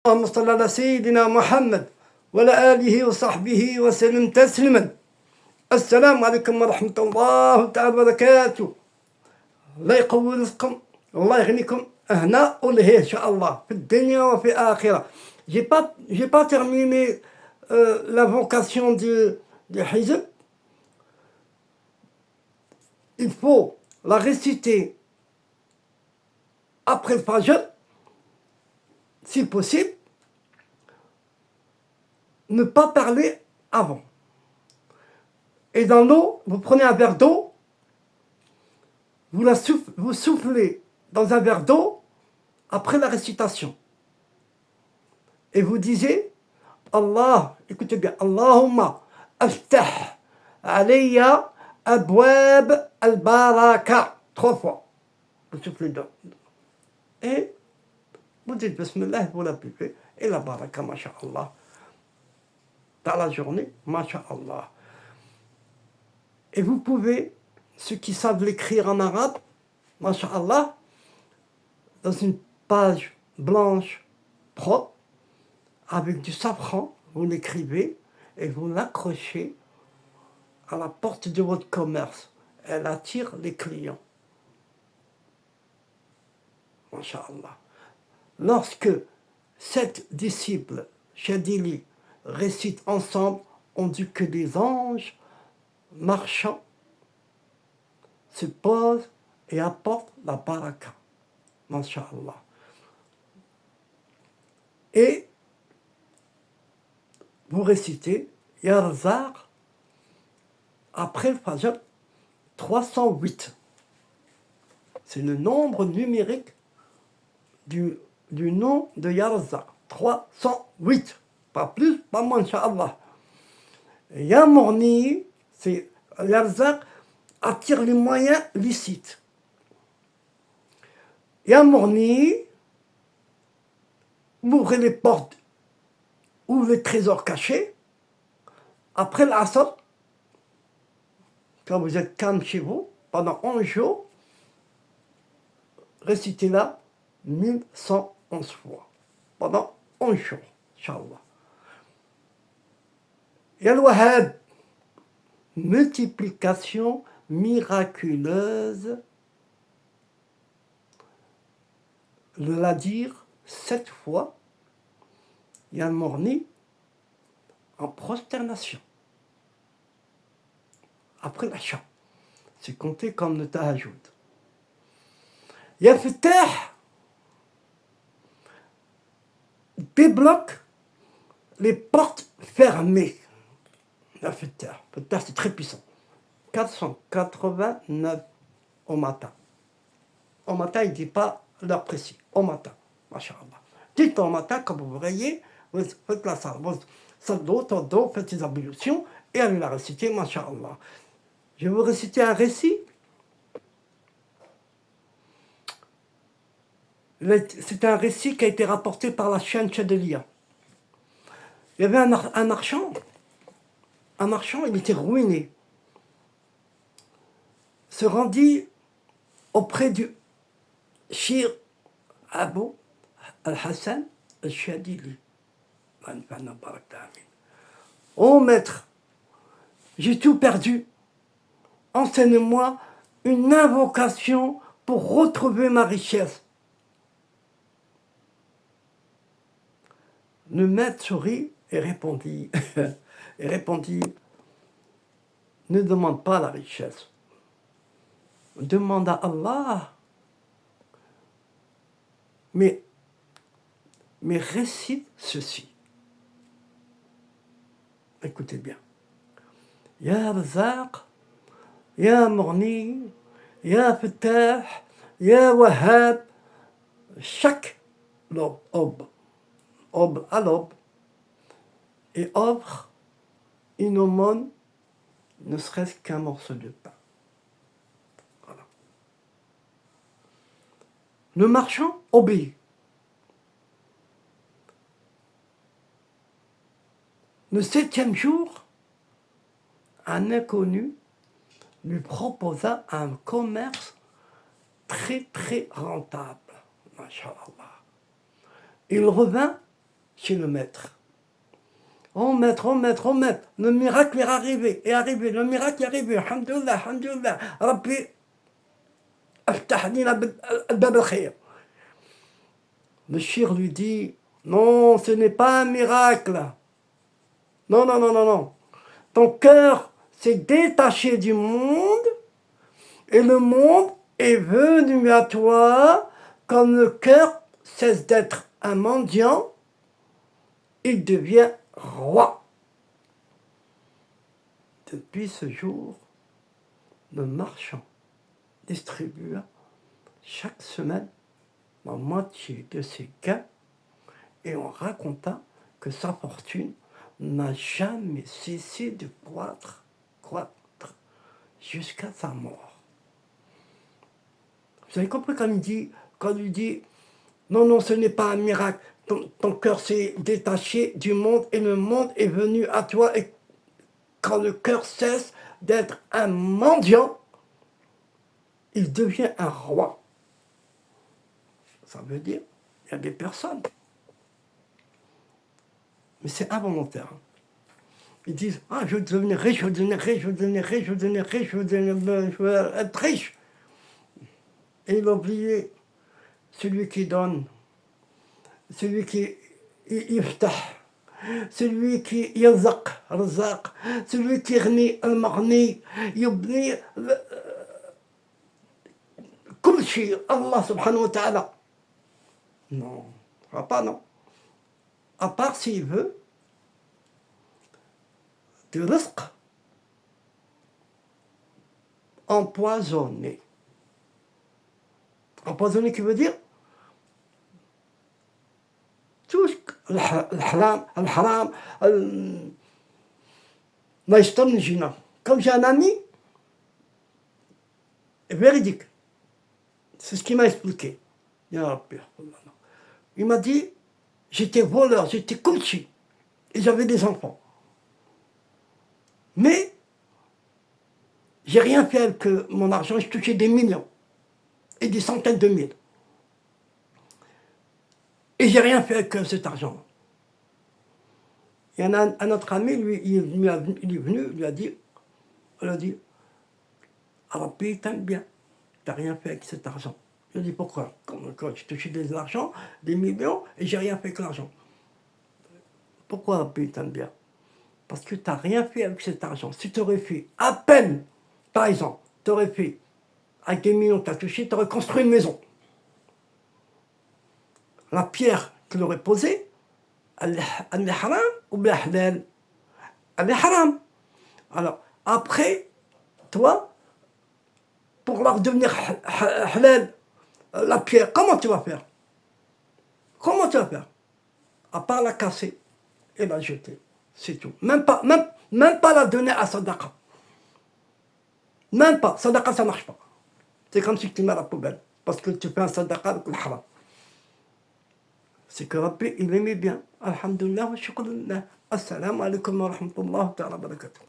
اللهم صل على سيدنا محمد وعلى آله وصحبه وسلم تسليما. السلام عليكم ورحمة الله تعالى وبركاته. الله يقوي رزقكم والله يغنيكم هنا ولهيه إن شاء الله في الدنيا وفي الآخرة. J'ai pas terminé la vocation du hizb. Il faut la réciter après le fajr, si possible. Ne pas parler avant. Et dans l'eau, vous prenez un verre d'eau, vous soufflez dans un verre d'eau après la récitation. Et vous disiez, Allah, écoutez bien, Allahumma aftah alayya abwab al-baraka. 3 fois. Vous soufflez dedans. Et vous dites Bismillah, vous la buvez. Et la baraka, masha'Allah. Dans la journée, masha'Allah. Et vous pouvez, ceux qui savent l'écrire en arabe, masha'Allah, dans une page blanche propre, avec du safran, vous l'écrivez et vous l'accrochez à la porte de votre commerce. Elle attire les clients. Masha'Allah. Lorsque 7 disciples, Shadili, récitent ensemble, on dit que des anges marchants se posent et apportent la baraka. Masha'Allah. Et vous récitez Ya Razaq après le Fajr 308. C'est le nombre numérique du nom de Ya Razaq. 308. Pas plus, pas moins, Inch'Allah. Ya Mourni, c'est Ya Razaq attire les moyens licites. Ya Mourni, ouvrez les portes ou les trésors cachés. Après l'Asr, quand vous êtes calme chez vous, pendant 11 jours, récitez-la 1111 fois. Pendant 11 jours, Inch'Allah. Ya Al-Wahhab, multiplication miraculeuse, la dire 7 fois. Ya Mourni, en prosternation. Après l'achat. C'est compté comme le tahajjud. Ya Fattah débloque les portes fermées. Ya Fattah. Fattah, c'est très puissant. 489 au matin. Au matin, il ne dit pas l'heure précise. Au matin. Masha'Allah. Dites au matin, quand vous vous réveillez, vous faites la salle. Vous faites des ablutions et allez la réciter, masha'Allah. Je vais vous réciter un récit. C'est un récit qui a été rapporté par la chaîne Chadeliya. Il y avait un marchand. Un marchand, il était ruiné. Se rendit auprès du Shir Abu al-Hassan al-Shadili. Oh maître, j'ai tout perdu. Enseigne-moi une invocation pour retrouver ma richesse. Le maître sourit et répondit, ne demande pas la richesse. Demande à Allah. Mais récite ceci. Écoutez bien. Ya Razaq, Ya Mourni, Ya Fattah, Ya Wahhab, chaque aube à l'aube, et offre une aumône, ne serait-ce qu'un morceau de pain. Voilà. Le marchand obéit. Le 7e jour, un inconnu lui proposa un commerce très très rentable. Masha'Allah. Il revint chez le maître. Oh maître, oh maître, oh maître, le miracle est arrivé, le miracle est arrivé, alhamdoulilah, alhamdoulilah, Rabbi, aftah lina bab al-khayr. Le shir lui dit, non, ce n'est pas un miracle. Non, non, non, non, non. Ton cœur s'est détaché du monde et le monde est venu à toi comme le cœur cesse d'être un mendiant, il devient roi. Depuis ce jour, le marchand distribua chaque semaine la moitié de ses gains et on raconta que sa fortune n'a jamais cessé de croître jusqu'à sa mort. Vous avez compris quand il dit non, non, ce n'est pas un miracle, ton cœur s'est détaché du monde et le monde est venu à toi, et quand le cœur cesse d'être un mendiant, il devient un roi. Ça veut dire, il y a des personnes, mais c'est involontaire. Ils disent, ah, je veux devenir riche, je veux devenir riche, je veux devenir riche, je veux devenir riche, je veux être riche. Et il a oublié celui qui donne, celui qui yiftah, celui qui yazaq, razaq, celui qui rni, al-maghni, yubni, كل شيء Allah subhanahu wa ta'ala. Non, pas non. À part s'il veut du rizq empoisonné. Empoisonné qui veut dire tout le haram, la histoire jina. Comme j'ai un ami, véridique, c'est ce qu'il m'a expliqué. Il m'a dit, j'étais voleur, j'étais kulchi, et j'avais des enfants. Mais j'ai rien fait avec mon argent, je touchais des millions et des centaines de mille. Et j'ai rien fait avec cet argent. Il y en a un autre ami, lui, il est venu, il a dit, Rabbi, t'aimes bien, t'as rien fait avec cet argent. Je lui ai dit, pourquoi? Quand j'ai touché de l'argent, des millions, et j'ai rien fait avec l'argent. Pourquoi Rabbi, t'aimes bien? Parce que t'as rien fait avec cet argent. Si tu aurais fait à peine, par exemple, tu aurais fait, avec des millions que tu as touché, tu aurais construit une maison. La pierre que l'aurait posée, elle est haram ou bien halal? Elle est haram. Alors, après, toi, pour leur devenir halal, la pierre, comment tu vas faire? Comment tu vas faire? À part la casser et la jeter. C'est tout. Même pas la donner à sadaqa. Même pas. Sadaqa, ça marche pas. C'est comme si tu mets à la poubelle. Parce que tu fais un sadaqa avec le haram. C'est que Rabbi, il aimait bien. Alhamdulillah wa shukrillah. Assalamu alaikum wa rahmatullahi wa barakatuh.